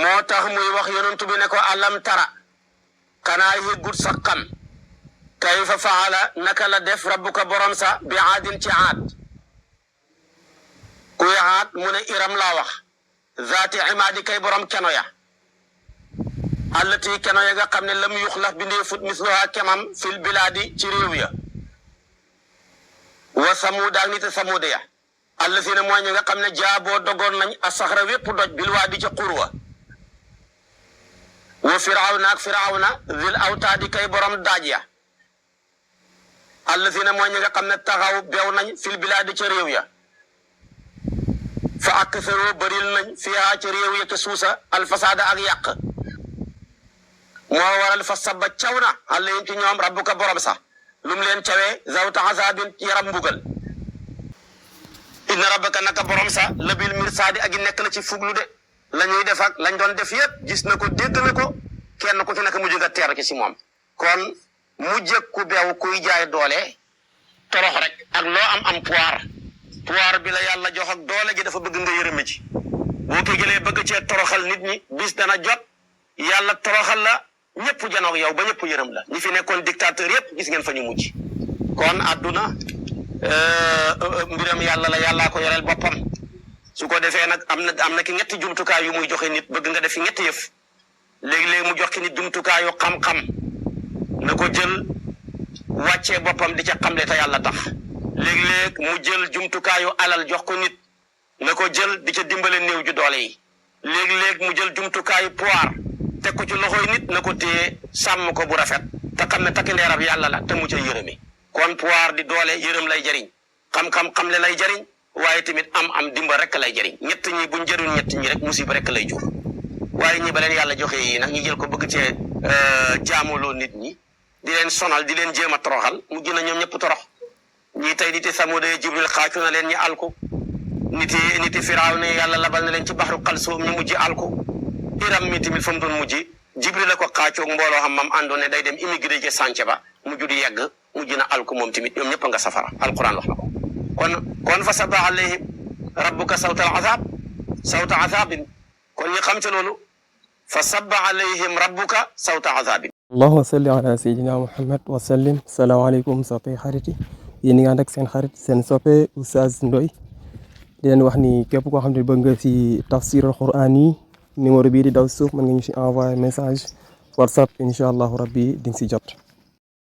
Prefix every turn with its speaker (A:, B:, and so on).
A: moo tax muy wax yonent bi ne ko alam tara kanaa yëggut sa xam kayfa faala naka la def rabbuka borom sa bi aadin ci aad kuy aad mu ne iram laa wax zaati imaadi kay borom keno ya allati keno ya nga xam ne lam yuxlaf bindee fut misluha kemam fil bilaadi ci réew ya wa samuud ak nit samuud ya allazina mooy ñi nga xam ne jaaboo dogoon nañ asaxra wépp doj bil waadi ca xurwa wa firawna ak firawna zil awtaadi kay borom daaj ya allazina mooy ñi nga xam ne taxaw beew nañ fil bilaadi ca réew ya fa aktharu baril nañ fiha ca réew ya ca suusa alfasaada ak yàq moo waral fa sabba caw na alayhim ci ñoom rabbuka borom sax lu mu leen cawee zawta azaabin yaram mbugal inna rabbaka naka borom sa labil mirsaadi ak nekk na ci fuglu de la ñuy def ak lañ doon def yëpp gis na ko dégg na ko kenn ku ci nekk mujj nga teer ki si moom kon mujj ku beew kuy jaay doole torox rek ak loo am pouvoir bi la yàlla jox ak doole gi dafa bëgg nga yërëme ci boo ko jëlee bëgg cee toroxal nit ñi bis dana jot yàlla toroxal la ñëpp janoog yow ba ñëpp yërëm la ñi fi nekkoon dictateur yëpp gis ngeen fa ñu mujj kon àdduna mbiram yàlla la yàllaa ko yoreel boppam su ko defee nag am na ki ñetti jumtukaay yu muy joxe nit bëgg nga def fi ñetti yëf léegi-léegi mu jox ki nit jumtukaayu xam-xam na ko jël wàccee boppam di ca xamle te yàlla tax léegi-léeg mu jël jumtukaayu alal jox ko nit na ko jël di ca dimbale néew ju doole yi léegi-léeg mu jël jumtukaayu pouvoir teg ko ci loxoy nit na ko téye sàmm ko bu rafet te xam ne takki ndeerab yàlla la te mu ca yërëmi kon pouvoir di doole yërëm lay jariñ xam-xam xamle lay jariñ waaye tamit am dimba rek lay jariñ ñett ñi buñ jëriñ ñett ñi rek musiba rek lay jur waaye ñi ba leen yàlla joxe yi nag ñu jël ko bëgg cee jaamuloo nit ñi di leen sonal di leen jéem a toroxal mujj na ñoom ñëpp torox ñii tey niti Samuud Jibril xaacu na leen ñi alku niti Firaaw ne yàlla labal na leen ci baxru Kalsuum ñu mujj alku Iram mi tamit fa mu doon mujj Jibril la ko xaacoog mbooloo xam mam àndoon ne day dem immigré ci sànce ba mujj di yegg mujj na alku moom tamit ñoom ñëpp nga safara alquran wax na ko kon fa sabba alayhim rabbuka sawta azabin kon ñu xam ci loolu fa sabba alayhim rabbuka sawta azabin
B: allahumma salli ala sayyidina muhammad wa sallim salaamaaleykum soppe xarit yi yéen ñi nga ànd ak seen xarit seen soppe Oustaz Ndoye di leen wax ni képp koo xam ne bëgg nga si tafsir alquran yi numéro bii di daw suuf mën nga ñu si envoyer message WhatsApp incha allahu rabbi di nga si jot